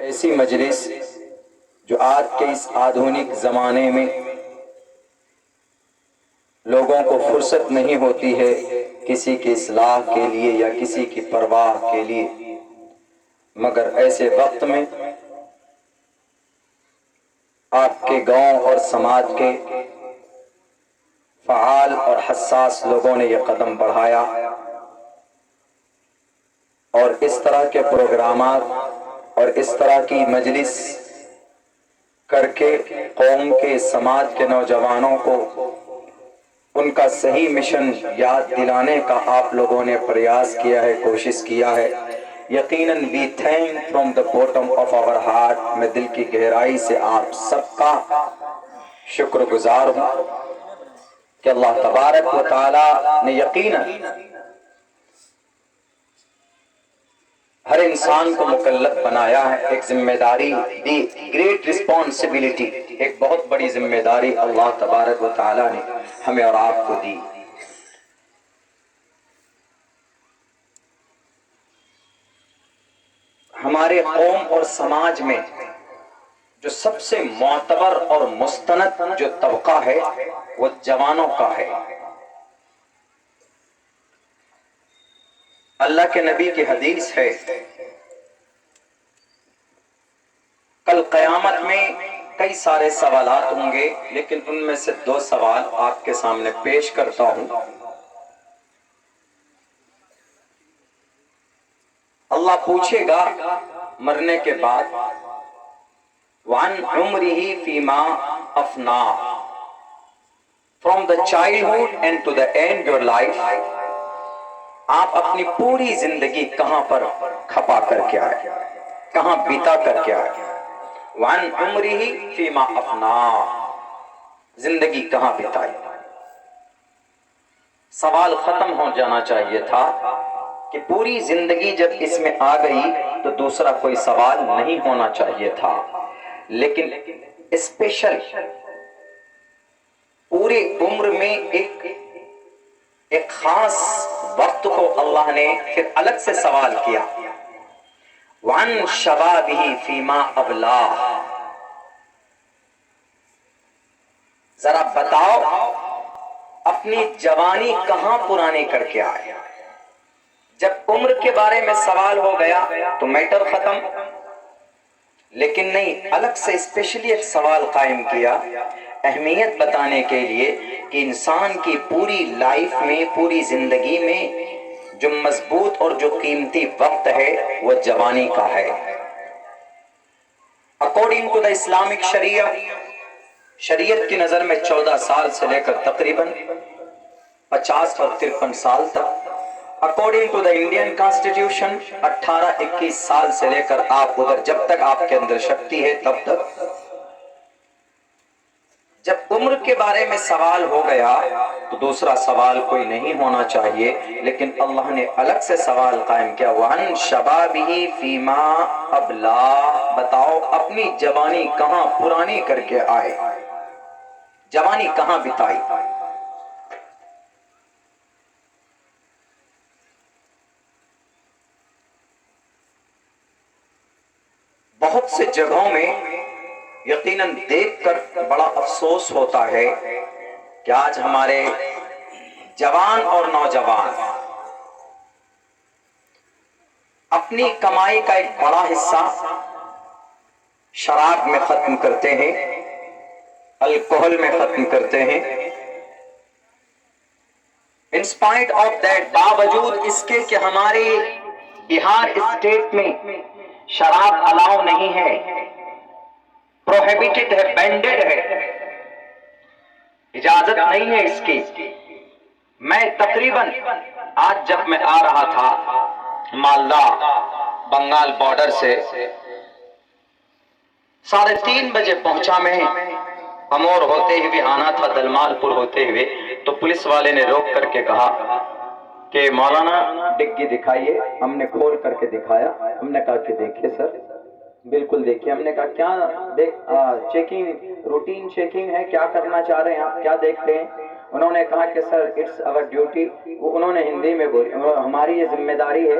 ایسی مجلس جو آج کے اس آدھونک زمانے میں لوگوں کو فرصت نہیں ہوتی ہے کسی کی اصلاح کے لیے یا کسی کی پرواہ کے لیے، مگر ایسے وقت میں آپ کے گاؤں اور سماج کے فعال اور حساس لوگوں نے یہ قدم بڑھایا اور اس طرح کے پروگرامات اور اس طرح کی مجلس کر کے قوم کے سماج کے نوجوانوں کو ان کا صحیح مشن یاد دلانے کا آپ لوگوں نے پریاس کیا ہے، کوشش کیا ہے۔ یقیناً we thank from the bottom of our heart، میں دل کی گہرائی سے آپ سب کا شکر گزار ہوں کہ اللہ تبارک و تعالی نے یقیناً ہر انسان کو مکلف بنایا ہے، ایک ذمہ داری دی، گریٹ رسپانسبلٹی، ایک بہت بڑی ذمہ داری اللہ تبارک و تعالی نے ہمیں اور آپ کو دی۔ ہمارے قوم اور سماج میں جو سب سے معتبر اور مستند جو طبقہ ہے وہ جوانوں کا ہے۔ اللہ کے نبی کی حدیث ہے، کل قیامت میں کئی سارے سوالات ہوں گے، لیکن ان میں سے 2 سوال آپ کے سامنے پیش کرتا ہوں۔ اللہ پوچھے گا مرنے کے بعد وَعَنْ عُمْرِهِ فِي مَا أَفْنَاهُ، from the childhood and to the end your life، آپ اپنی پوری زندگی کہاں پر کھپا کر کے آئے، کہاں بیتا کر کے آئے۔ وَعَنْ عُمْرِهِ فِي مَا أَفْنَاهُ، زندگی کہاں بتائی۔ سوال ختم ہو جانا چاہیے تھا کہ پوری زندگی جب اس میں آ گئی تو دوسرا کوئی سوال نہیں ہونا چاہیے تھا، لیکن اسپیشل پورے عمر میں ایک خاص وقت کو اللہ نے پھر الگ سے سوال کیا، وَعَنْ شَبَابِهِ فِي مَا أَبْلَاهُ، ذرا بتاؤ اپنی جوانی کہاں پرانی کر کے آئے۔ جب عمر کے بارے میں سوال ہو گیا تو میٹر ختم، لیکن نہیں، الگ سے اسپیشلی ایک سوال قائم کیا اہمیت بتانے کے لیے کہ انسان کی پوری لائف میں، پوری زندگی میں جو مضبوط اور جو قیمتی وقت ہے وہ جوانی کا ہے۔ اکارڈنگ ٹو دا اسلامک شریعہ، شریعت کی نظر میں 14 سال سے لے کر تقریباً 50 اور 53 سال تک، according to the Indian constitution 18-21 سال سے لے کر آپ ادھر جب تک آپ کے اندر شکتی ہے تب تک۔ جب عمر کے بارے میں سوال ہو گیا تو دوسرا سوال کوئی نہیں ہونا چاہیے، لیکن اللہ نے الگ سے سوال قائم کیا، وَعَنْ شَبَابِهِ فِي مَا أَبْلَاهُ، بتاؤ اپنی جوانی کہاں پرانی کر کے آئے، جوانی کہاں بتائی۔ بہت سے جگہوں میں یقیناً دیکھ کر بڑا افسوس ہوتا ہے کہ آج ہمارے جوان اور نوجوان اپنی کمائی کا ایک بڑا حصہ شراب میں ختم کرتے ہیں، الکوہل میں ختم کرتے ہیں۔ انسپائٹ آف دیٹ، باوجود اس کے کہ ہمارے بہار اسٹیٹ میں شراب الاؤ نہیں ہے، پروہیبٹڈ ہے، بینڈڈ ہے، اجازت نہیں ہے اس کی۔ میں تقریباً آج جب میں آ رہا تھا مالدہ بنگال بارڈر سے 3:30 بجے پہنچا، میں امور ہوتے ہوئے آنا تھا، دلمال پور ہوتے ہوئے، تو پولیس والے نے روک کر کے کہا کہ مولانا ڈگی دکھائیے۔ ہم نے کھول کر کے دکھایا، ہم نے کہا کہ دیکھیے سر، بالکل دیکھیے۔ ہم نے کہا کیا چیکنگ، روٹین چیکنگ ہے، کیا کرنا چاہ رہے ہیں آپ، کیا دیکھتے ہیں؟ انہوں نے کہا کہ سر اٹس اور ڈیوٹی، انہوں نے ہندی میں بولی، ہماری یہ ذمہ داری ہے۔